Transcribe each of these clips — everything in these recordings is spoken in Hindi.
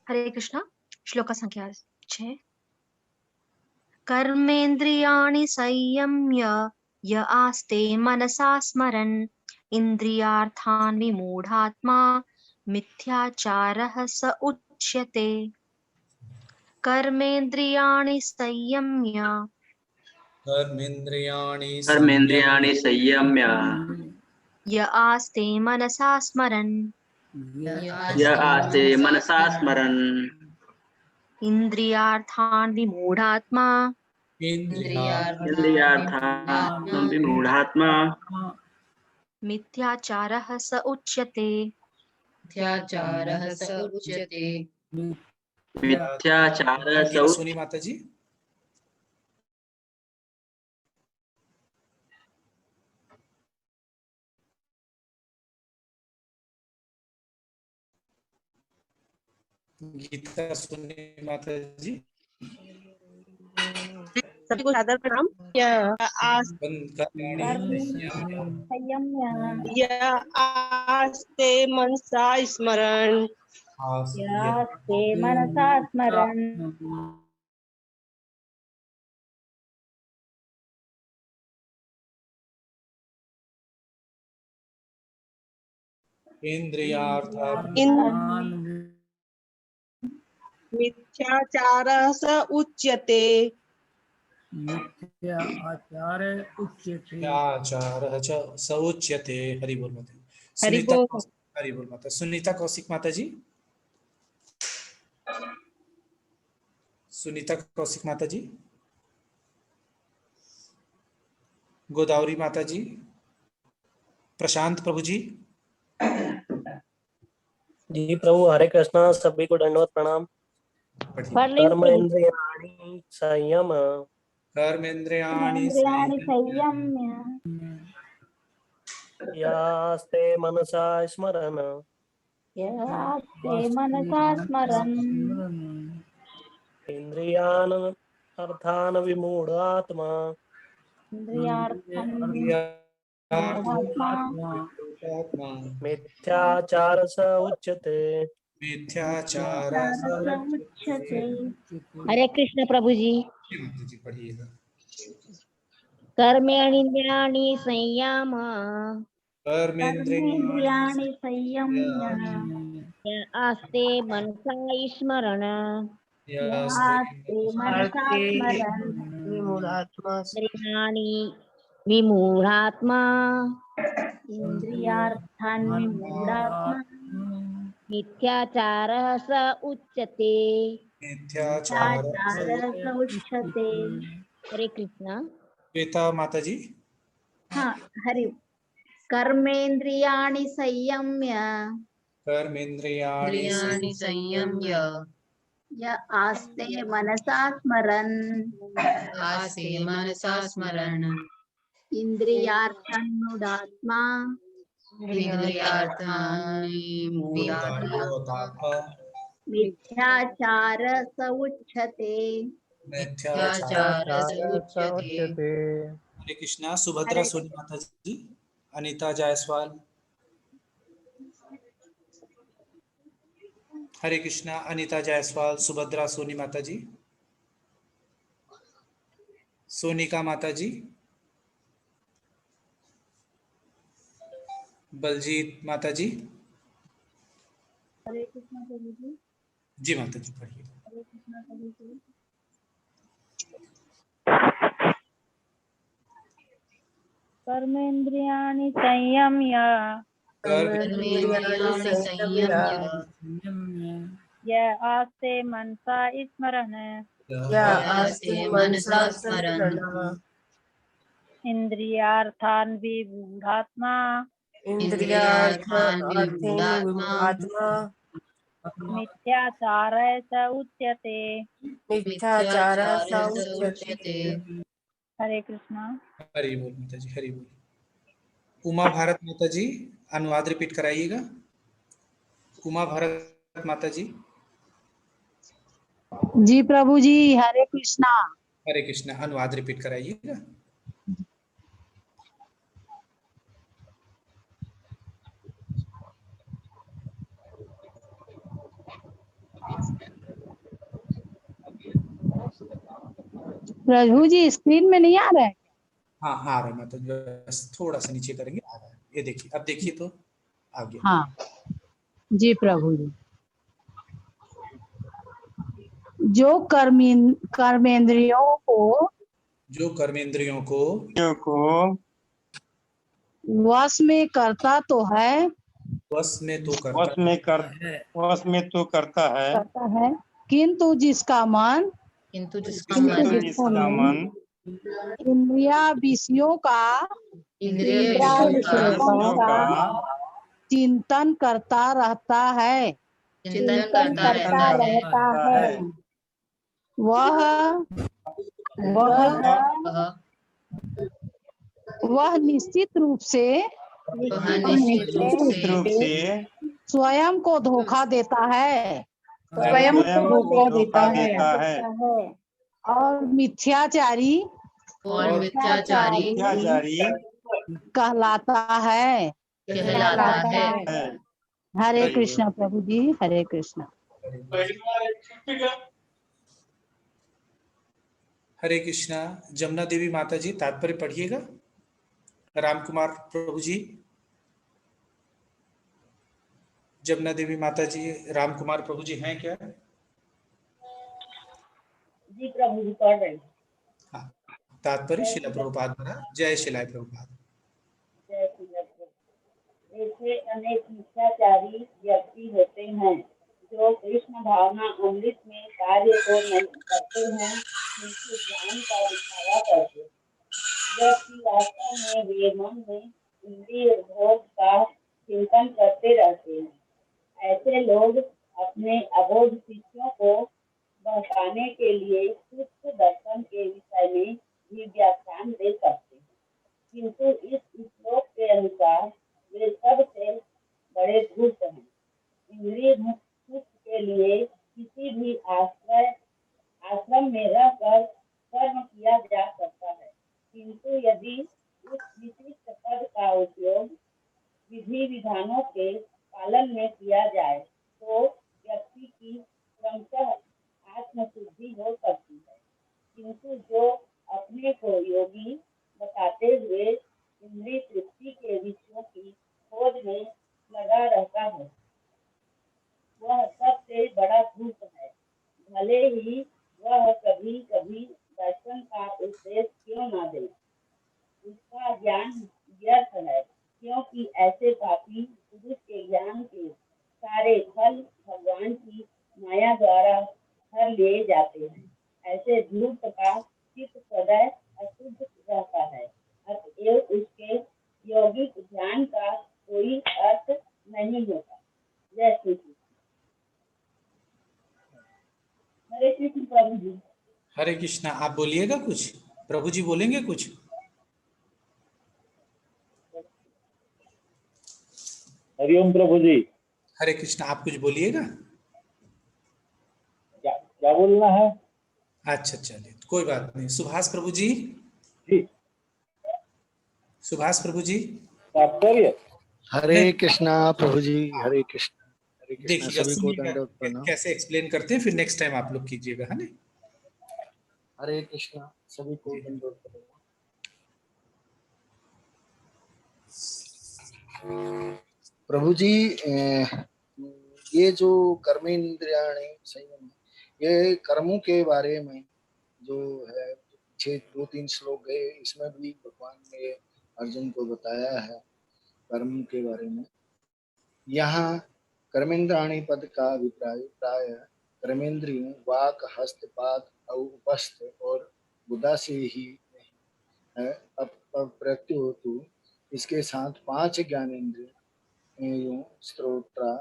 हरे कृष्णा। श्लोक संख्या 6। कर्मेन्द्रियाणि संयम्य य आस्ते मनसा स्मरन् इन्द्रियार्थान् विमूढात्मा मिथ्याचारः स उच्यते। कर्मेन्द्रियाणि संयम्य कर्मेन्द्रियाणि संयम्य य आस्ते मनसा स्मरन् इन्द्रियार्थान् विमूढात्मा इन्द्रियार्थान् विमूढात्मा मिथ्याचारः स उच्यते। मिथ्याचारः स सुनी माता जी। गीता सुनी माता जी। सभी को सादर प्रणाम। आस्ते मनसा स्मरण मिथ्याचारः स उच्यते। मिथ्याचारः च स उच्यते। हरि बोल माता। हरि सुनीता बोल। हरि बोल माता। सुनीता कौशिक माता जी। सुनीता कौशिक माता जी। गोदावरी माता जी। प्रशांत प्रभु जी। जी प्रभु, हरे कृष्णा। सभी को दंडवत प्रणाम। कर्म इंद्रियाणि संयम कर्मेन्द्रियाणि संयम्य यास्ते मनसा स्मरन् यास्ते मनसा स्मरन् इंद्रियान् अर्थान् विमूढात्मा इंद्रियार्थं मूढात्मा मिथ्याचार स उच्यते। मिथ्याचारः स उच्यते। हरे कृष्ण प्रभु जी। माता जी पढ़िएगा। कर्मेन्द्रियाणि संयम कर्मेन्द्रियाणि संयम्य य आस्ते मनसा स्मरण आस्ते मनसा स्मरन् इंद्रियाणि विमूढात्मा इंद्रियार्थान् विमूढात्मा मिथ्याचारः स उच्यते। मिथ्याचारः स उच्यते। हरे कृष्णा। श्वेता माता जी। हाँ, हरि। कर्मेन्द्रियाणि संयम्य कर्मेन्द्रियाणि संयम्य य आस्ते मनसा स्मरन् इंद्रियार्थान् मूढात्मा मिथ्याचार स उच्यते। हरे कृष्णा। सुभद्रा सोनी माता जी। अनीता जायसवाल। हरे कृष्णा। अनीता जायसवाल, सुभद्रा सोनी माता जी, सोनिका माता जी, बलजीत माता जी। हरे कृष्णा प्रभु जी। जी माता जी पढ़िए। हरे कृष्णा प्रभु जी। कर्मेन्द्रियाणि संयम्य य आस्ते मनसा स्मरन् इंद्रियार्थान् विमूढात्मा मिथ्याचार स उच्यते। हरे कृष्णा। हरि बोल माता जी। हरि बोल। उमा भारत माता जी, अनुवाद रिपीट कराइएगा। उमा भारत माता जी। जी प्रभु जी। हरे कृष्णा। हरे कृष्णा। अनुवाद रिपीट कराइएगा। प्रभु जी स्क्रीन में नहीं आ रहा है। हाँ आ रहा है माता जी, बस थोड़ा सा नीचे करेंगे आ रहा है। ये देखिए, अब देखिए तो आ गया। हाँ जी प्रभु जी। जो कर्मेंद्रियों को जो कर्मेंद्रियों को वश में करता तो है वश में तो करता करता है, किंतु जिसका मन किंतु जिसका मन इंद्रिया विषयों का इंद्रिय विषयों का चिंतन करता रहता है चिंतन करता रहता है वह वह निश्चित रूप से स्वयं को धोखा देता है और मिथ्याचारी कहलाता है। हरे कृष्णा प्रभु जी, हरे कृष्णा। हरे कृष्णा। जमुना देवी माता जी तात्पर्य पढ़िएगा। राम कुमार प्रभु जी, जमुना देवी माता जी, राम कुमार प्रभु जी हैं क्या? जी प्रभु जी पढ़ रहे हैं। हाँ, तात्पर्य शिला प्रभुपाद महाराज। जय शिला प्रभुपाद। जय श्री कृष्ण। ऐसे अनेक मिथ्याचारी व्यक्ति होते हैं जो कृष्ण भावना अमृत में कार्य को नहीं करते हैं किंतु ज्ञान का दिखावा करते हैं, जबकि वास्तव में वे मन में इंद्रिय भोग का चिंतन करते रहते हैं। ऐसे लोग अपने अबोध शिष्यों को बहकाने के लिए सूक्ष्म दर्शन के विषय में भी व्याख्यान दे सकते हैं, किंतु इस श्लोक के अनुसार वे सबसे बड़े धूर्त हैं। इंद्रिय मुक्त के लिए किसी भी आश्रम में रहकर कर्म किया जा सकता है, किंतु यदि उस विशिष्ट पद का उपयोग विधि विधानों के पालन में किया जाए तो व्यक्ति की क्रमशः आत्मशुद्धि हो सकती है, किंतु जो अपने को योगी बताते हुए इंद्रिय तृप्ति के विषयों की खोज में लगा रहता है वह सबसे बड़ा धूर्त है। भले ही वह कभी कभी दर्शन का उपदेश क्यों न दे, उसका ज्ञान व्यर्थ है, क्योंकि ऐसे पापी पुरुष के ज्ञान के सारे फल भगवान की माया द्वारा हर लिए जाते हैं। ऐसे धूर्त का चित्त सदैव अशुद्ध रहता है, अतएव उसके यौगिक ध्यान का कोई अर्थ नहीं होता। जय श्री कृष्ण। हरे कृष्ण प्रभु जी। हरे कृष्णा। आप बोलिएगा कुछ, प्रभु जी बोलेंगे कुछ? हरिओम प्रभु जी। हरे कृष्णा। आप कुछ बोलिएगा। क्या बोलना है? अच्छा चलिए, कोई बात नहीं। सुभाष प्रभु जी। जी। सुभाष प्रभु जी। तात्पर्य। हरे कृष्णा प्रभु जी, हरे कृष्णा। हरे कृष्णा। देखिएगा सभी को सुनिएगा दंडवत प्रणाम। कैसे एक्सप्लेन करते हैं, फिर नेक्स्ट टाइम आप लोग कीजिएगा, है ना? हरे कृष्णा। सभी को दंडवत प्रणाम। प्रभु जी, ये जो कर्मेंद्रियाणि संयम, ये कर्मों के बारे में जो है पीछे 2-3 श्लोक गए, इसमें भी भगवान ने अर्जुन को बताया है कर्म के बारे में। यहाँ कर्मेंद्राणी पद का अभिप्राय प्राय कर्मेंद्रियों वाक, हस्त, पाद, उपस्थ और बुधा से ही नहीं है। अप्रत्युत इसके साथ 5 ज्ञानेंद्रियों श्रोत्र,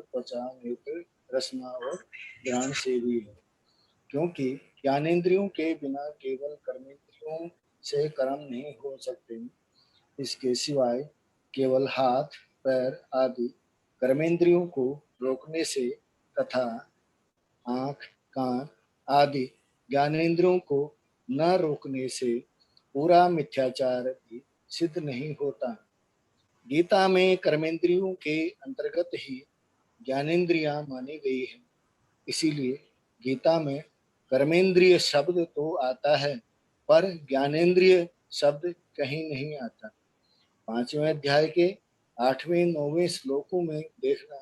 त्वचा, नेत्र, रसना और घ्राण से भी है, क्योंकि ज्ञानेंद्रियों के बिना केवल कर्मेंद्रियों से कर्म नहीं हो सकते। इसके सिवाय केवल हाथ, पैर आदि कर्मेंद्रियों को रोकने से तथा आँख, कान आदि ज्ञानेंद्रियों को न रोकने से पूरा मिथ्याचार भी सिद्ध नहीं होता। गीता में कर्मेंद्रियों के अंतर्गत ही ज्ञानेंद्रियां मानी गई है, इसीलिए गीता में कर्मेंद्रिय शब्द तो आता है पर ज्ञानेंद्रिय शब्द कहीं नहीं आता। 5वें अध्याय के 8वें 9वें श्लोकों में देखना,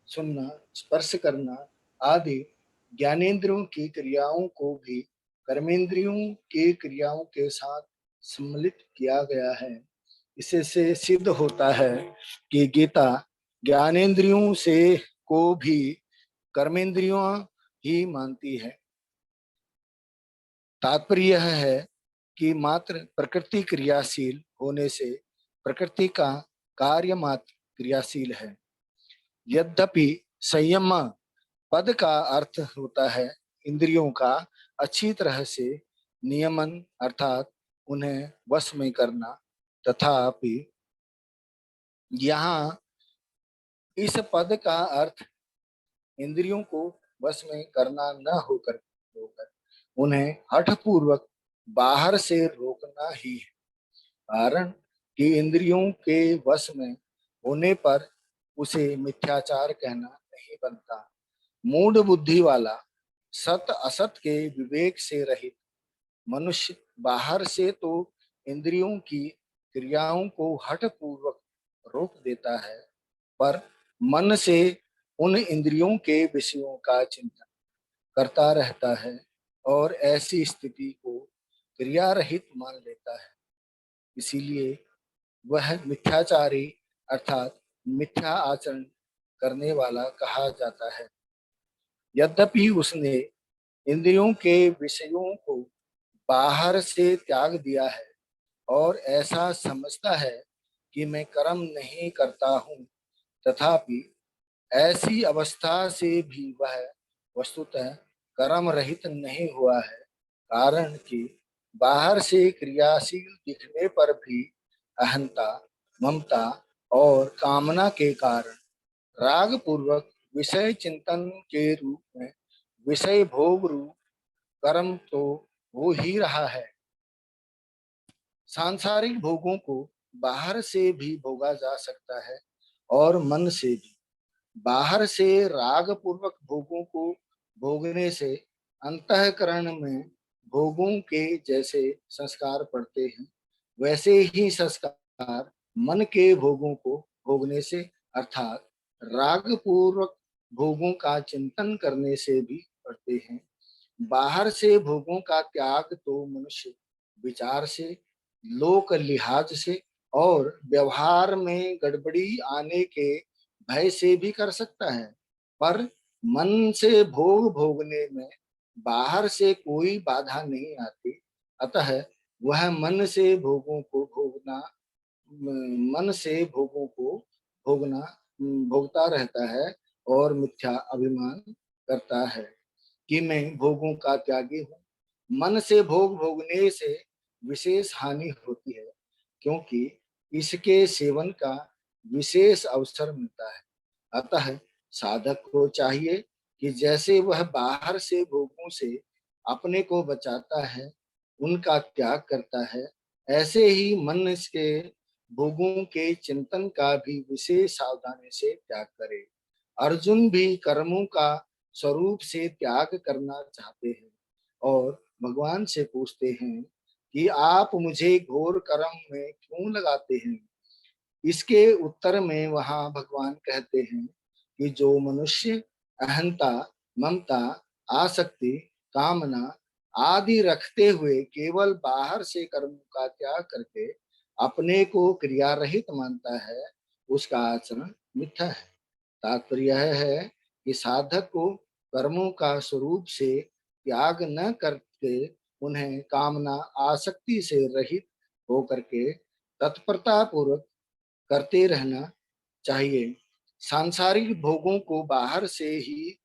सुनना, स्पर्श करना आदि ज्ञानेंद्रियों की क्रियाओं को भी कर्मेंद्रियों की क्रियाओं के साथ सम्मिलित किया गया है। इससे सिद्ध होता है कि गीता ज्ञानेंद्रियों से को भी कर्मेंद्रियों ही मानती है। तात्पर्य यह है कि मात्र प्रकृति क्रियाशील होने से प्रकृति का कार्य मात्र क्रियाशील है। यद्यपि संयम पद का अर्थ होता है इंद्रियों का अच्छी तरह से नियमन अर्थात उन्हें वश में करना, तथापि यहाँ इस पद का अर्थ इंद्रियों को वश में करना न होकर उन्हें हठपूर्वक बाहर से रोकना ही है। कारण कि इंद्रियों के वश में होने पर उसे मिथ्याचार कहना नहीं बनता। मूढ़ बुद्धि वाला सत असत के विवेक से रहित मनुष्य बाहर से तो इंद्रियों की क्रियाओं को हठपूर्वक रोक देता है, पर मन से उन इंद्रियों के विषयों का चिंतन करता रहता है और ऐसी स्थिति को क्रिया रहित मान लेता है। इसीलिए वह मिथ्याचारी अर्थात मिथ्या आचरण करने वाला कहा जाता है। यद्यपि उसने इंद्रियों के विषयों को बाहर से त्याग दिया है और ऐसा समझता है कि मैं कर्म नहीं करता हूँ, तथापि ऐसी अवस्था से भी वह वस्तुतः कर्म रहित नहीं हुआ है। कारण कि बाहर से क्रियाशील दिखने पर भी अहंता, ममता और कामना के कारण राग पूर्वक विषय चिंतन के रूप में विषय भोग रूप कर्म तो हो ही रहा है। सांसारिक भोगों को बाहर से भी भोगा जा सकता है और मन से भी। बाहर से राग पूर्वक भोगों को भोगने से अंतःकरण में भोगों के जैसे संस्कार पड़ते हैं, वैसे ही संस्कार मन के भोगों को भोगने से अर्थात राग पूर्वक भोगों का चिंतन करने से भी पड़ते हैं। बाहर से भोगों का त्याग तो मनुष्य विचार से, लोक लिहाज से और व्यवहार में गड़बड़ी आने के भय से भी कर सकता है, पर मन से भोग भोगने में बाहर से कोई बाधा नहीं आती। अतः वह मन से भोगों को भोगता रहता है और मिथ्या अभिमान करता है कि मैं भोगों का त्यागी हूँ। मन से भोग भोगने से विशेष हानि होती है, क्योंकि इसके सेवन का विशेष अवसर मिलता है। अतः साधक को चाहिए कि जैसे वह बाहर से भोगों से अपने को बचाता है, उनका त्याग करता है, ऐसे ही मन के भोगों के चिंतन का भी विशेष सावधानी से त्याग करे। अर्जुन भी कर्मों का स्वरूप से त्याग करना चाहते हैं और भगवान से पूछते हैं कि आप मुझे घोर कर्म में क्यों लगाते हैं। इसके उत्तर में वहां भगवान कहते हैं कि जो मनुष्य अहंता, ममता, आसक्ति, कामना आदि रखते हुए केवल बाहर से कर्म का त्याग करके अपने को क्रिया रहित मानता है, उसका आचरण मिथ्या है। तात्पर्य यह है कि साधक को कर्मों का स्वरूप से त्याग न करके उन्हें कामना आसक्ति से रहित होकर के तत्परता पूर्वक करते रहना चाहिए। सांसारिक भोगों को बाहर से ही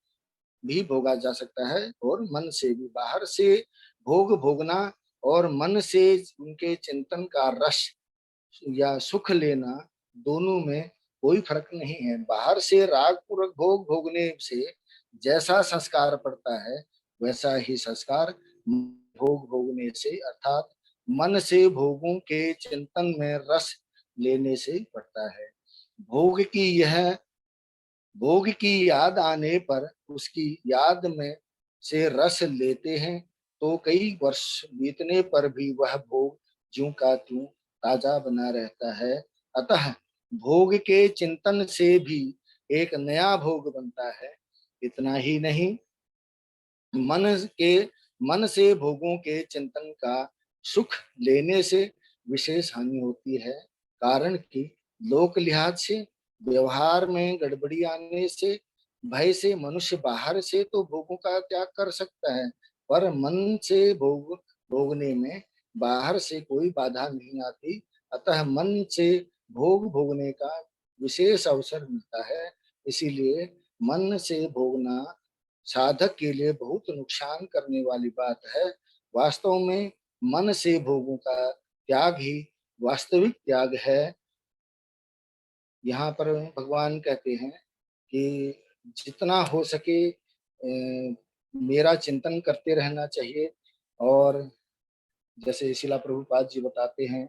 भी भोगा जा सकता है और मन से भी। बाहर से भोग भोगना और मन से उनके चिंतन का रस या सुख लेना, दोनों में कोई फर्क नहीं है। बाहर से राग पूर्वक भोग भोगने से जैसा संस्कार पड़ता है, वैसा ही संस्कार भोग भोगने से अर्थात मन से भोगों के चिंतन में रस लेने से पड़ता है। भोग की याद आने पर उसकी याद में से रस लेते हैं तो कई वर्ष बीतने पर भी वह भोग ज्यों का त्यों ताजा बना रहता है। अतः भोग के चिंतन से भी एक नया भोग बनता है। इतना ही नहीं, मन से भोगों के चिंतन का सुख लेने से विशेष हानि होती है। कारण कि लोक लिहाज से, व्यवहार में गड़बड़ी आने से, भय से मनुष्य बाहर से तो भोगों का त्याग कर सकता है, पर मन से भोगने में बाहर से कोई बाधा नहीं आती। अतः मन से भोग भोगने का विशेष अवसर मिलता है। इसीलिए मन से भोगना साधक के लिए बहुत नुकसान करने वाली बात है। वास्तव में मन से भोगों का त्याग ही वास्तविक त्याग है। यहाँ पर भगवान कहते हैं कि जितना हो सके मेरा चिंतन करते रहना चाहिए। और जैसे शिला प्रभुपाद जी बताते हैं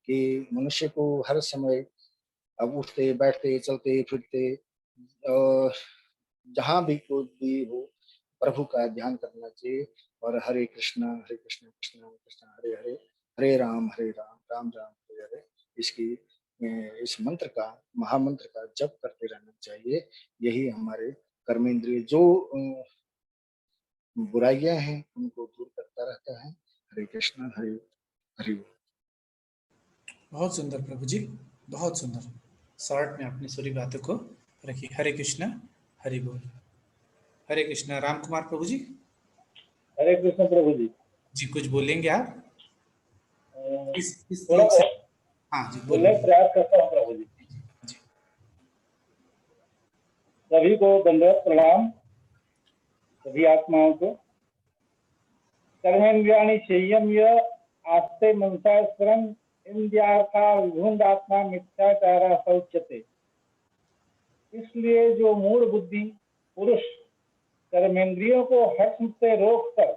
कि मनुष्य को हर समय अब उठते बैठते चलते फिरते जहाँ भी कोई भी हो प्रभु का ध्यान करना चाहिए। और हरे कृष्णा कृष्ण कृष्ण हरे हरे, हरे राम राम राम हरे हरे, इस मंत्र का, महामंत्र का जप करते रहना चाहिए। यही हमारे कर्मेंद्रिय जो बुराइयां हैं उनको दूर करता रहता है। हरे कृष्णा हरे हरि। बहुत सुंदर प्रभु जी, बहुत सुंदर। शॉर्ट में आपने सारी बातों को रखी। हरे कृष्णा हरि बोल। हरे कृष्णा राम कुमार प्रभु जी। हरे कृष्ण प्रभु जी। जी कुछ बोलेंगे आप इस थोड़ा से? हाँ जी बोलने का प्रयास करता हूँ प्रभु जी। सभी को दंडवत प्रणाम, सभी आत्माओं को। कर्मेन्द्रियाणि संयम्य आस्ते मनसा स्मरन् इंद्रियार्था विभुंडात्मा मिथ्याचार शौच्यते। इसलिए जो मूढ़ बुद्धि पुरुष कर्मेंद्रियों को हठ से रोककर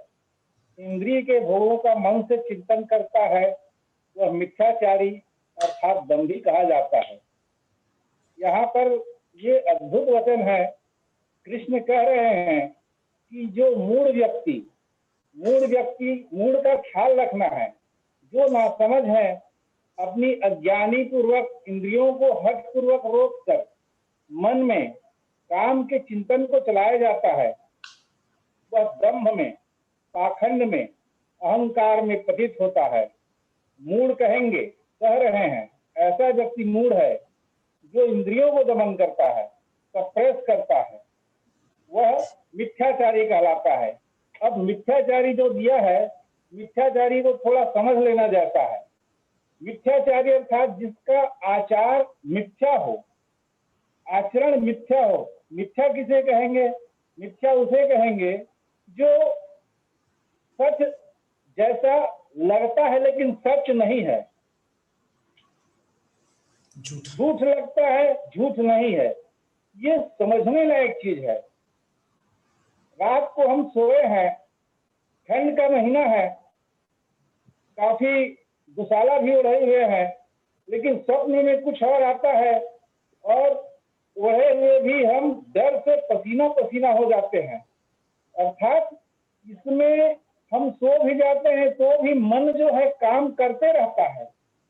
इंद्रिय के भोगों का मन से चिंतन करता है वह मिथ्याचारी अर्थात दंभी कहा जाता है। यहाँ पर ये अद्भुत वचन है। कृष्ण कह रहे हैं कि जो मूढ़ व्यक्ति मूढ़ का ख्याल रखना है, जो नासमझ है, अपनी अज्ञानी पूर्वक इंद्रियों को हठ पूर्वक रोक कर मन में काम के चिंतन को चलाया जाता है, वह ब्रह्म में, पाखंड में, अहंकार में पतित होता है। मूढ़ कहेंगे, कह रहे हैं, ऐसा व्यक्ति मूढ़ है जो इंद्रियों को दमन करता है, सप्रेस करता है, वह मिथ्याचारी कहलाता है। अब मिथ्याचारी जो दिया है, मिथ्याचारी को थोड़ा समझ लेना जैसा है। मिथ्याचारी अर्थात जिसका आचार मिथ्या हो, आचरण मिथ्या हो। मिथ्या किसे कहेंगे? मिथ्या उसे कहेंगे जो सच जैसा लगता है लेकिन सच नहीं है, झूठ लगता है झूठ नहीं है। ये समझने लायक चीज है। रात को हम सोए हैं, ठंड का महीना है, काफी दुशाला भी उड़े हुए हैं, लेकिन स्वप्न में कुछ और आता है और वह हुए भी हम डर से पसीना पसीना हो जाते हैं। अर्थात इसमें हम सो भी जाते हैं तो भी मन जो है काम करते रहता है,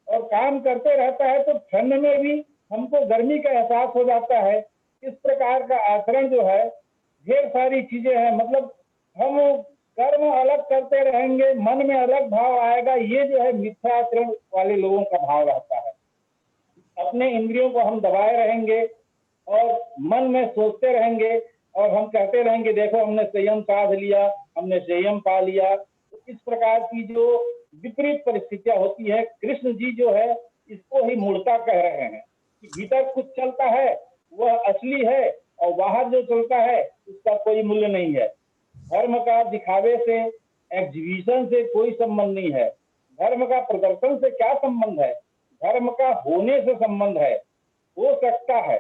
और काम करते रहता है तो ठंड में भी हमको गर्मी का एहसास हो जाता है। इस प्रकार का आचरण जो है, ढेर सारी चीजें हैं। मतलब हम कर्म अलग करते रहेंगे, मन में अलग भाव आएगा। ये जो है मिथ्या आचरण वाले लोगों का भाव रहता है। अपने इंद्रियों को हम दबाए रहेंगे और मन में सोचते रहेंगे और हम कहते रहेंगे देखो हमने संयम साध लिया, हमने संयम पा लिया। तो इस प्रकार की जो विपरीत परिस्थितियां होती है, कृष्ण जी जो है इसको ही मूढ़ता कह रहे हैं कि भीतर कुछ चलता है वह असली है और बाहर जो चलता है उसका कोई मूल्य नहीं है। धर्म का दिखावे से, एग्जीबिशन से कोई संबंध नहीं है। धर्म का प्रदर्शन से क्या संबंध है? धर्म का होने से संबंध है। हो सकता है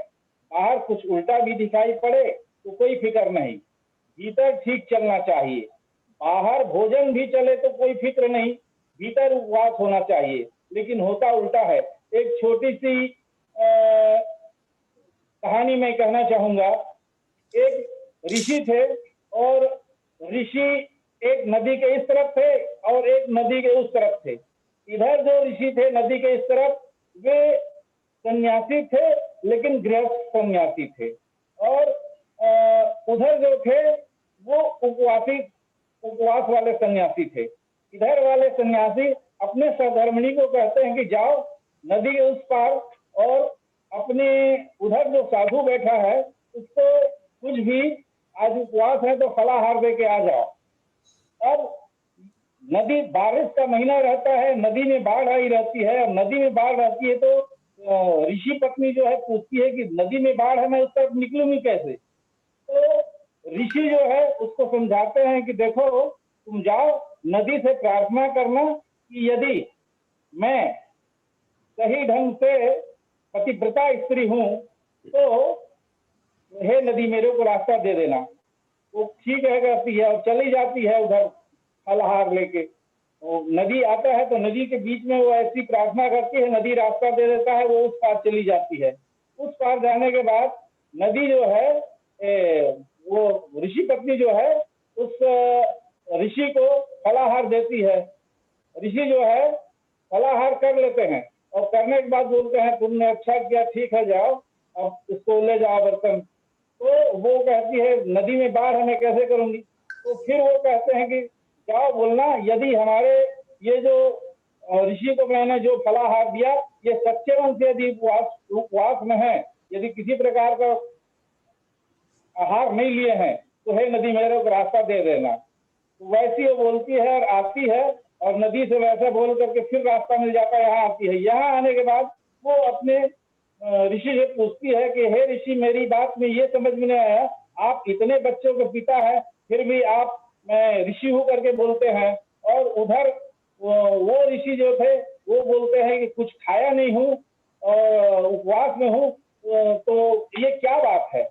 बाहर कुछ उल्टा भी दिखाई पड़े तो कोई फिक्र नहीं, भीतर ठीक चलना चाहिए। बाहर भोजन भी चले तो कोई फिक्र नहीं, भीतर उपवास होना चाहिए। लेकिन होता उल्टा है। एक छोटी सी कहानी मैं कहना चाहूंगा। एक ऋषि थे और ऋषि एक नदी के इस तरफ थे और एक नदी के उस तरफ थे। इधर जो ऋषि थे नदी के इस तरफ, वे सन्यासी थे लेकिन गृहस्थ सन्यासी थे, और उधर जो थे वो उपवास वाले सन्यासी थे। इधर वाले सन्यासी अपने सहधर्मिणी को कहते हैं कि जाओ नदी के उस पार और अपने उधर जो साधु बैठा है उसको कुछ भी, आज उपवास है तो फलाहार दे के आ जाओ। अब नदी, बारिश का महीना रहता है, नदी में बाढ़ आई रहती है, और नदी में बाढ़ रहती है तो ऋषि पत्नी जो है पूछती है कि नदी में बाढ़ है, मैं उस तरफ निकलूंगी कैसे। तो ऋषि जो है उसको समझाते हैं कि देखो तुम जाओ नदी से प्रार्थना करना कि यदि मैं सही ढंग से पतिव्रता स्त्री हूँ तो हे नदी मेरे को रास्ता दे देना। वो ठीक है कहती है और चली जाती है उधर फलहार लेके। नदी आता है तो नदी के बीच में वो ऐसी प्रार्थना करती है, नदी रास्ता दे देता है, वो उस पार चली जाती है। उस पार जाने के बाद नदी जो है वो ऋषि पत्नी जो है उस ऋषि को फलाहार देती है। ऋषि जो है फलाहार कर लेते हैं और करने के बाद बोलते हैं तुमने अच्छा किया, ठीक है जाओ अब इसको ले जाओ बर्तन। तो वो कहती है नदी में बाढ़ है मैं कैसे करूंगी। तो फिर वो कहते हैं कि जाओ बोलना यदि हमारे ये जो ऋषि को मैंने जो फलाहार दिया ये सच्चे मन से यदि उपवास में है, यदि किसी प्रकार का आहार नहीं लिए हैं तो हे नदी मेरे को रास्ता दे देना। तो वैसी वो बोलती है और आती है और नदी से वैसा बोल करके फिर रास्ता मिल जाता है, यहाँ आती है। यहाँ आने के बाद वो अपने ऋषि से पूछती है कि हे ऋषि मेरी बात में ये समझ में नहीं आया, आप इतने बच्चों के पिता हैं फिर भी आप मैं ऋषि हूँ करके बोलते हैं, और उधर वो ऋषि जो थे वो बोलते हैं कि कुछ खाया नहीं हूँ उपवास में हूँ, तो ये क्या बात है।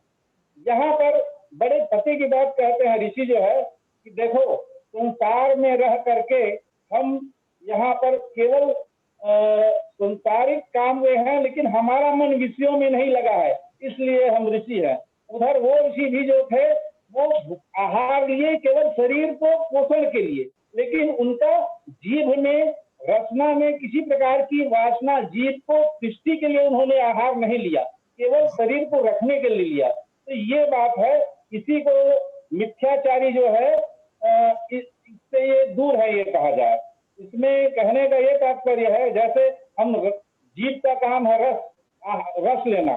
यहाँ पर बड़े पति की बात कहते हैं ऋषि जो है कि देखो संसार में रह करके हम यहाँ पर केवल संसारिक काम में हैं लेकिन हमारा मन विषयों में नहीं लगा है, इसलिए हम ऋषि हैं। उधर वो ऋषि भी जो थे वो आहार लिए केवल शरीर को पोषण के लिए, लेकिन उनका जीभ में रचना में किसी प्रकार की वासना, जीभ को सृष्टि के लिए उन्होंने आहार नहीं लिया, केवल शरीर को रखने के लिए लिया। तो ये बात है, इसी को मिथ्याचारी जो है इससे ये दूर है ये कहा जाए। इसमें कहने का ये तात्पर्य है जैसे हम जीभ का काम है रस लेना,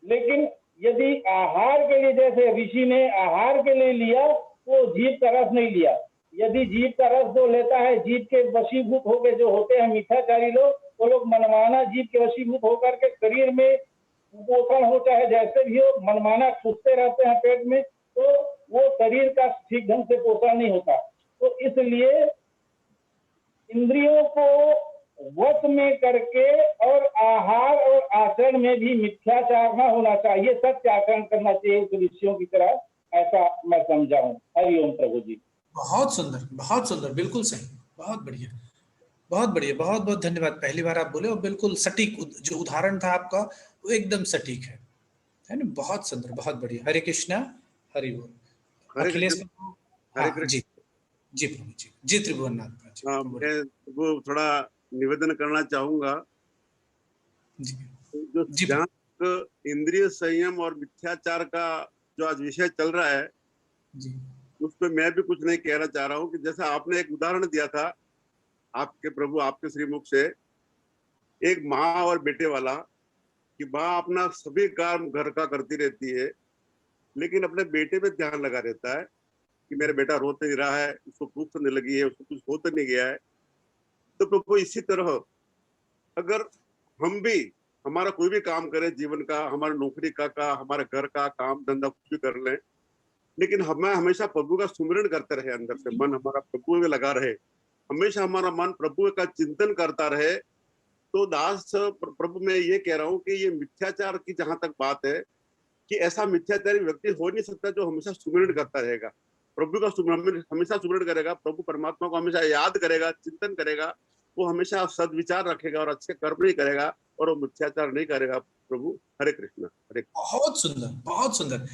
लेकिन यदि आहार के लिए जैसे ऋषि ने आहार के लिए लिया तो जीभ का रस नहीं लिया। यदि जीभ का रस जो लेता है, जीभ के वशीभूत होकर जो होते हैं मिथ्याचारी लोग, वो लोग मनमाना जीभ के वशीभूत होकर के शरीर में कुपोषण हो चाहे जैसे भी हो, मनमाना ठूसते रहते हैं पेट में, तो वो शरीर का ठीक ढंग से पोषण नहीं होता। तो इसलिए इंद्रियों को वश में करके और आहार और आचरण में भी मिथ्याचार न होना चाहिए, सत्य आचरण करना चाहिए उस ऋषियों की तरह, ऐसा मैं समझा हूँ। हरिओम प्रभु जी। बहुत सुंदर, बिल्कुल सही, बहुत बढ़िया, बहुत बढ़िया, बहुत बहुत धन्यवाद। पहली बार आप बोले और बिल्कुल सटीक जो उदाहरण था आपका वो एकदम सटीक है ना। बहुत सुंदर, बहुत बढ़िया। हरे कृष्णा, हरि बोल। अखिलेश जी प्रभु जी त्रिभुवननाथ जी। मैं वो थोड़ा निवेदन करना चाहूंगा जो जहाँ इंद्रिय संयम और मिथ्याचार का जो आज विषय चल रहा है उस पर मैं भी कुछ नहीं कहना चाह रहा हूँ कि जैसा आपने एक उदाहरण दिया था आपके प्रभु आपके श्रीमुख से, एक माँ और बेटे वाला, कि माँ अपना सभी काम घर का करती रहती है लेकिन अपने बेटे पे ध्यान लगा रहता है कि मेरा बेटा रो तो नहीं रहा है, उसको भूख तो नहीं लगी है, उसको कुछ हो तो नहीं गया है। तो प्रभु इसी तरह अगर हम भी हमारा कोई भी काम करें जीवन का, हमारा नौकरी का हमारे घर का काम धंधा कुछ भी कर लें, लेकिन हमें हमेशा प्रभु का सुमिरन करते रहे, अंदर से मन हमारा प्रभु में लगा रहे, हमेशा हमारा मन प्रभु का चिंतन करता रहे, तो दास प्रभु मैं ये कह रहा हूँ कि ये मिथ्याचार की जहां तक बात है कि ऐसा मिथ्याचारी व्यक्ति हो नहीं सकता जो हमेशा सुमिरन करता रहेगा, प्रभु का हमेशा सुमिरन करेगा, प्रभु परमात्मा को हमेशा याद करेगा, चिंतन करेगा, वो हमेशा सदविचार रखेगा और अच्छे कर्म नहीं करेगा और वो मिथ्याचार नहीं करेगा। प्रभु। हरे कृष्णा। हरे बहुत सुंदर, बहुत सुंदर,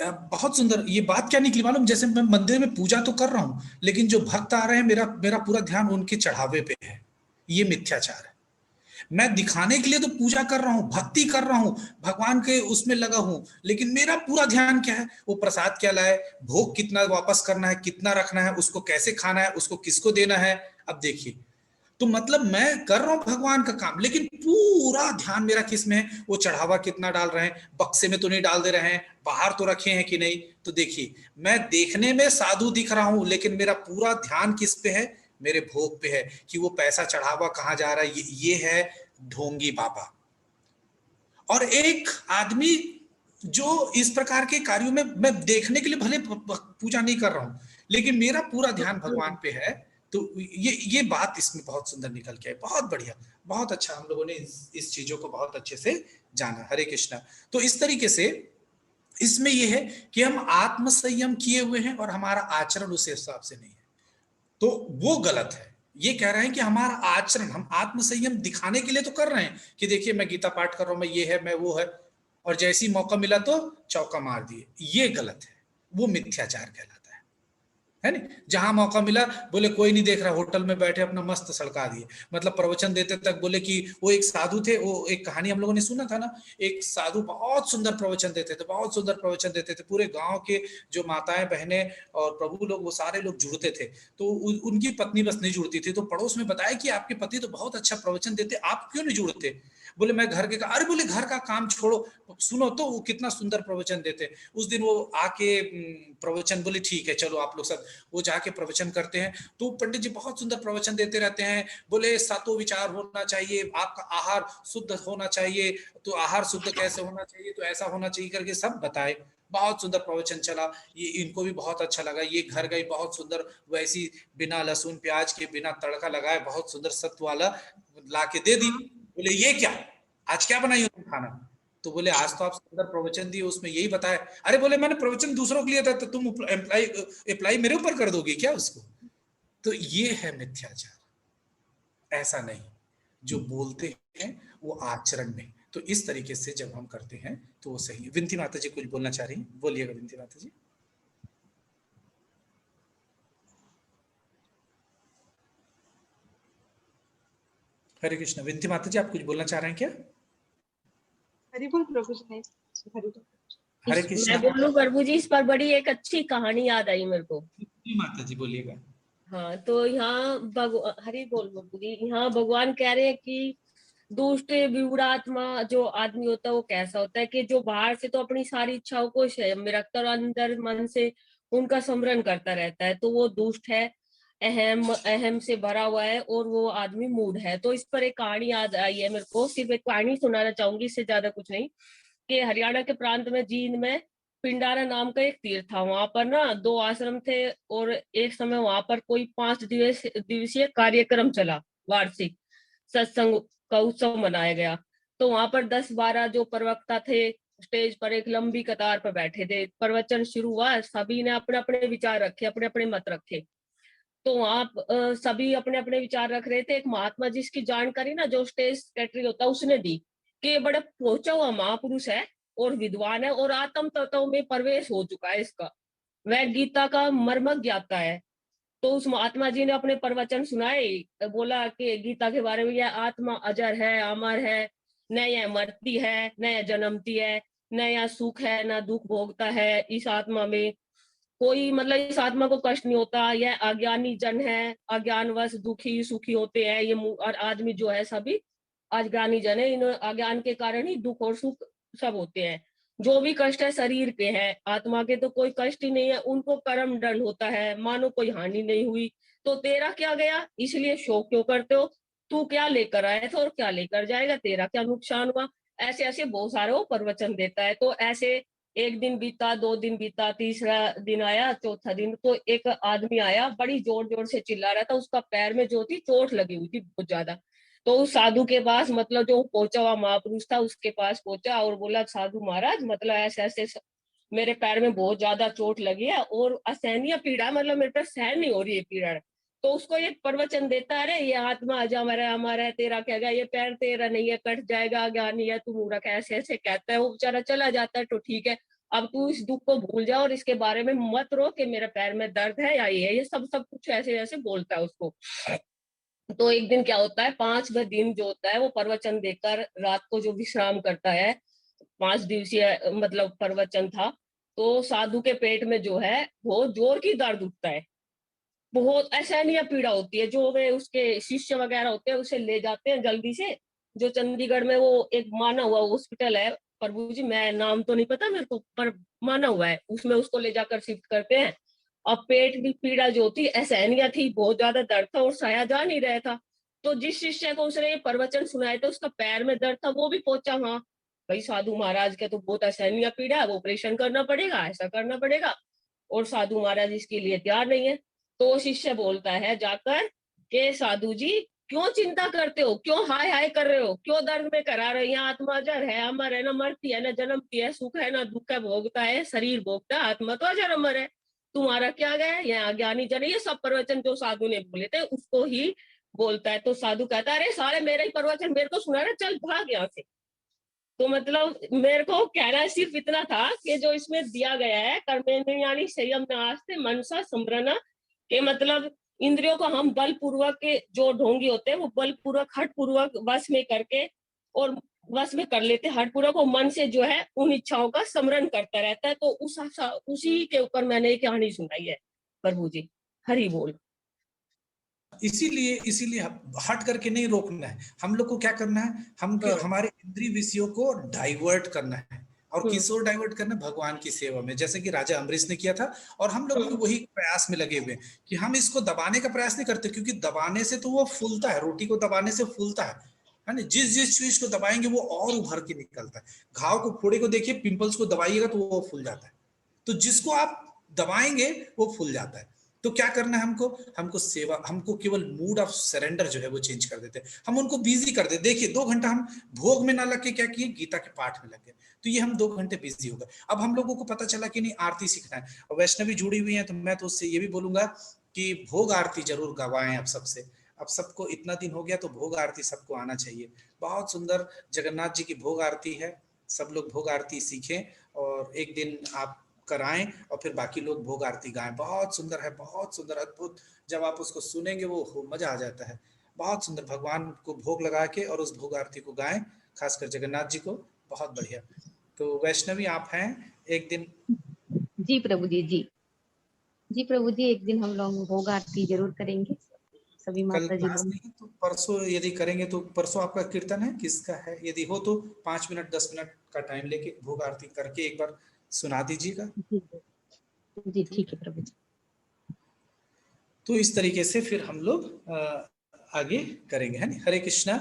बहुत सुंदर। ये बात क्या निकली मालूम, जैसे मैं मंदिर में पूजा तो कर रहा हूं, लेकिन जो भक्त आ रहे हैं मेरा पूरा ध्यान उनके चढ़ावे पे है, ये मिथ्याचार है। मैं दिखाने के लिए तो पूजा कर रहा हूं, भक्ति कर रहा हूं, भगवान के उसमें लगा हूं, लेकिन मेरा पूरा ध्यान क्या है, वो प्रसाद क्या लाए, भोग कितना वापस करना है, कितना रखना है, उसको कैसे खाना है, उसको किसको देना है। अब देखिए, तो मतलब मैं कर रहा हूं भगवान का काम, लेकिन पूरा ध्यान मेरा किस में है, वो चढ़ावा कितना डाल रहे हैं, बक्से में तो नहीं डाल दे रहे हैं, बाहर तो रखे हैं कि नहीं। तो देखिए, मैं देखने में साधु दिख रहा हूं, लेकिन मेरा पूरा ध्यान किस पे है, मेरे भोग पे है, कि वो पैसा चढ़ावा कहां जा रहा है। ये है ढोंगी बाबा। और एक आदमी जो इस प्रकार के कार्यों में, मैं देखने के लिए भले पूजा नहीं कर रहा हूं, लेकिन मेरा पूरा ध्यान भगवान पे है, तो ये बात इसमें बहुत सुंदर निकल के है। बहुत बढ़िया, बहुत अच्छा, हम लोगों ने इस चीजों को बहुत अच्छे से जाना। हरे कृष्णा। तो इस तरीके से इसमें यह है कि हम आत्म संयम किए हुए हैं और हमारा आचरण उस हिसाब से नहीं है, तो वो गलत है। ये कह रहे हैं कि हमारा आचरण, हम आत्म संयम दिखाने के लिए तो कर रहे हैं कि देखिए मैं गीता पाठ कर रहा हूं, मैं ये है, मैं वो है, और जैसे ही मौका मिला तो चौका मार दिए। ये गलत है, वो मिथ्याचार कहलाता है नहीं। जहां मौका मिला बोले कोई नहीं देख रहा, होटल में बैठे अपना मस्त सड़का दिए। मतलब प्रवचन देते तक बोले कि वो एक साधु थे, वो एक कहानी हम लोगों ने सुना था ना, एक साधु बहुत सुंदर प्रवचन देते थे, बहुत सुंदर प्रवचन देते थे। पूरे गांव के जो माताएं बहनें और प्रभु लोग, वो सारे लोग जुड़ते थे। तो उनकी पत्नी बस नहीं जुड़ती थी, तो पड़ोस में बताया कि आपके पति तो बहुत अच्छा प्रवचन देते, आप क्यों नहीं जुड़ते। बोले मैं घर के, अरे बोले घर का काम छोड़ो, सुनो तो वो कितना सुंदर प्रवचन देते। उस दिन वो आके प्रवचन, बोले ठीक है चलो आप लोग सब, वो जाके प्रवचन करते हैं। तो पंडित जी बहुत सुंदर प्रवचन देते रहते हैं, बोले सातों विचार होना चाहिए, आपका आहार शुद्ध होना चाहिए, तो आहार शुद्ध कैसे होना चाहिए, तो ऐसा होना चाहिए करके सब बताए। बहुत सुंदर प्रवचन चला, ये इनको भी बहुत अच्छा लगा। ये घर गई, बहुत सुंदर वैसी बिना लहसुन प्याज के, बिना तड़का लगाए बहुत सुंदर सत्व वाला ला के दे दी। बोले ये क्या, आज क्या बनाई हो खाना। तो बोले आज तो आप सुंदर प्रवचन दिए, उसमें यही बताया। अरे बोले मैंने प्रवचन दूसरों के लिए था, तो तुम अप्लाई मेरे ऊपर कर दोगे क्या उसको। तो ये है मिथ्याचार, ऐसा नहीं। जो बोलते हैं वो आचरण में, तो इस तरीके से जब हम करते हैं तो वो सही है। विनती माता जी कुछ बोलना चाह रही, बोलिएगा विनती माता जी। हरे कृष्ण। विनती माता जी आप कुछ बोलना चाह रहे हैं क्या। हरि बोल प्रभु जी। नहीं, हरे कृष्ण। मैं बोलूं प्रभु जी, इस पर बड़ी एक अच्छी कहानी याद आई मेरे को। माता जी बोलिएगा। हाँ, तो यहाँ हरि बोल प्रभु जी, यहाँ भगवान कह रहे हैं कि दुष्ट विगुणात्मा जो आदमी होता है वो कैसा होता है कि जो बाहर से तो अपनी सारी इच्छाओं को संयम में रखता है और अंदर मन से उनका स्मरण करता रहता है, तो वो दुष्ट है, अहम से भरा हुआ है, और वो आदमी मूढ़ है। तो इस पर एक कहानी याद आई है मेरे को, सिर्फ एक कहानी सुनाना चाहूंगी, इससे ज्यादा कुछ नहीं। कि हरियाणा के प्रांत में जींद में पिंडारा नाम का एक तीर्थ था। वहां पर ना 2 आश्रम थे, और एक समय वहां पर कोई 5 दिवसीय कार्यक्रम चला, वार्षिक सत्संग का उत्सव मनाया गया। तो वहां पर 10-12 जो प्रवक्ता थे स्टेज पर एक लंबी कतार पर बैठे थे। प्रवचन शुरू हुआ, सभी ने अपने अपने विचार रखे, अपने अपने मत रखे। तो वहां सभी अपने अपने विचार रख रहे थे। एक महात्मा जिसकी जानकारी ना जो स्टेज सेक्रेटरी होता है उसने दी कि बड़े पहुंचा हुआ महापुरुष है और विद्वान है और आत्म तत्व में प्रवेश हो चुका है इसका, वह गीता का मर्म ज्ञाता है। तो उस महात्मा जी ने अपने प्रवचन सुनाए, बोला कि गीता के बारे में, यह आत्मा अजर है, अमर है, न यह मरती है, न यह जन्मती है, न यह सुख है, न दुख भोगता है। इस आत्मा में कोई मतलब इस आत्मा को कष्ट नहीं होता। यह अज्ञानी जन है, अज्ञानवश दुखी सुखी होते हैं। ये और आदमी जो है सभी अज्ञानी जन है, इन अज्ञान के कारण ही दुख और सुख सब होते हैं। जो भी कष्ट है शरीर के है, आत्मा के तो कोई कष्ट ही नहीं है। उनको कर्म दंड होता है, मानो कोई हानि नहीं हुई। तो तेरा क्या गया, इसलिए शोक क्यों करते हो। तू क्या लेकर आया था और क्या लेकर जाएगा, तेरा क्या नुकसान हुआ। ऐसे ऐसे बहुत सारे वो प्रवचन देता है। तो ऐसे 1 दिन बीता, 2 दिन बीता, तीसरा दिन आया, चौथा दिन, तो एक आदमी आया, बड़ी जोर जोर से चिल्ला रहा था। उसका पैर में जो थी चोट लगी हुई थी बहुत ज्यादा। तो उस साधु के पास, मतलब जो पहुंचा हुआ महापुरुष था उसके पास पहुंचा और बोला, साधु महाराज मतलब ऐसे ऐसे मेरे पैर में बहुत ज्यादा चोट लगी है और असहनीय पीड़ा, मतलब मेरे पे सहन नहीं हो रही है पीड़ा। तो उसको ये प्रवचन देता है, अरे ये आत्मा अजर है, अमर है, तेरा क्या गया, ये पैर तेरा नहीं है, कट जाएगा, ज्ञानी है तू, मूर्ख है, ऐसे ऐसे कहता है। वो बेचारा चला जाता है। तो ठीक है, अब तू इस दुख को भूल जा और इसके बारे में मत रो कि मेरे पैर में दर्द है या ये सब कुछ ऐसे ऐसे बोलता है उसको। तो एक दिन क्या होता है, 5वें दिन जो होता है वो प्रवचन देकर रात को जो विश्राम करता है, 5 दिवसीय मतलब प्रवचन था, तो साधु के पेट में जो है बहुत जोर की दर्द उठता है, बहुत असहनीय पीड़ा होती है। जो वे उसके शिष्य वगैरह होते हैं उसे ले जाते हैं जल्दी से, जो चंडीगढ़ में वो एक माना हुआ हॉस्पिटल है, प्रभु जी मैं नाम तो नहीं पता मेरे को, पर माना हुआ है, उसमें उसको ले जाकर शिफ्ट करते हैं। अब पेट की पीड़ा जो थी असहनीय थी, बहुत ज्यादा दर्द था और सहा जा नहीं रहा था। तो जिस शिष्य को उसने ये प्रवचन सुनाया था उसका पैर में दर्द था, वो भी पहुंचा वहां, भाई साधु महाराज के तो बहुत असहनीय पीड़ा है, वो ऑपरेशन करना पड़ेगा, ऐसा करना पड़ेगा, और साधु महाराज इसके लिए तैयार नहीं है। तो शिष्य बोलता है जाकर के साधु जी क्यों चिंता करते हो, क्यों हाय हाय कर रहे हो, क्यों दर्द में करा रहे हो, यहाँ आत्मा अजर है, अमर है, ना मरती है, ना जन्मती है, सुख है ना दुख है, भोगता है, शरीर भोगता है, आत्मा तो अजर अमर है, तुम्हारा क्या गया, यहाँ ज्ञानी जन, ये सब प्रवचन जो साधु ने बोले थे उसको ही बोलता है। तो साधु कहता है अरे सारे मेरा ही प्रवचन मेरे को सुना रहे, चल भाग यहाँ से। तो मतलब मेरे को कहना सिर्फ इतना था कि जो इसमें दिया गया है कर्मेंद्रियाणि संयम नास्ते मनसा स्मरण, के मतलब इंद्रियों को हम बलपूर्वक के जो ढोंगी होते हैं वो बलपूर्वक हठ पूर्वक वश में करके और वश में कर लेते हैं, हठ पूर्वक वो मन से जो है उन इच्छाओं का स्मरण करता रहता है। तो उसी के ऊपर मैंने एक कहानी सुनाई है प्रभु जी, हरि बोल। इसीलिए हट करके नहीं रोकना है, हम लोग को क्या करना है, हमारे इंद्रिय विषयों को डाइवर्ट करना है। और किस ओर डाइवर्ट करना, भगवान की सेवा में, जैसे कि राजा अम्बरीश ने किया था। और हम लोग भी वही प्रयास में लगे हुए हैं कि हम इसको दबाने का प्रयास नहीं करते, क्योंकि दबाने से तो वो फूलता है, रोटी को दबाने से फूलता है ना। जिस चीज को दबाएंगे वो और उभर के निकलता है। घाव को, फोड़े को देखिए, पिंपल्स को दबाइएगा तो वो फूल जाता है। तो जिसको आप दबाएंगे वो फूल जाता है। तो क्या करना है हमको सेवा, हमको केवल मूड ऑफ सरेंडर जो है वो चेंज कर देते हैं, हम उनको बिजी कर देते। देखिए 2 घंटा हम भोग में ना लग के क्या किए, गीता के पाठ में लग गए, तो ये हम 2 घंटे बिजी हो गए। अब हम लोगों को पता चला कि नहीं आरती सीखना है, और वैष्णवी जुड़ी हुई है, तो मैं तो उससे ये भी बोलूंगा कि भोग आरती जरूर गवाएं अब सबसे। अब सबको इतना दिन हो गया तो भोग आरती सबको आना चाहिए। बहुत सुंदर जगन्नाथ जी की भोग आरती है, सब लोग भोग आरती सीखें और एक दिन आप कराएं और फिर बाकी लोग भोग आरती गाएं। बहुत सुंदर है, बहुत सुंदर, अद्भुत। जब आप उसको सुनेंगे वो मजा आ जाता है। बहुत सुंदर, भगवान को भोग लगा के और उस भोग आरती को गाएं, खासकर जगन्नाथ जी को। बहुत बढ़िया। तो वैष्णवी आप हैं एक दिन? जी प्रभु जी, जी प्रभु जी, एक दिन हम लोग भोग आरती जरूर करेंगे सभी माता जी लोग। नहीं तो परसों यदि करेंगे तो परसों आपका कीर्तन है, किसका है? यदि हो तो 5 मिनट 10 मिनट का टाइम लेके भोग आरती करके एक बार सुना दीजिएगा। जी ठीक है प्रभु जी। तो इस तरीके से फिर हम लोग आगे करेंगे, है ना। हरे कृष्णा।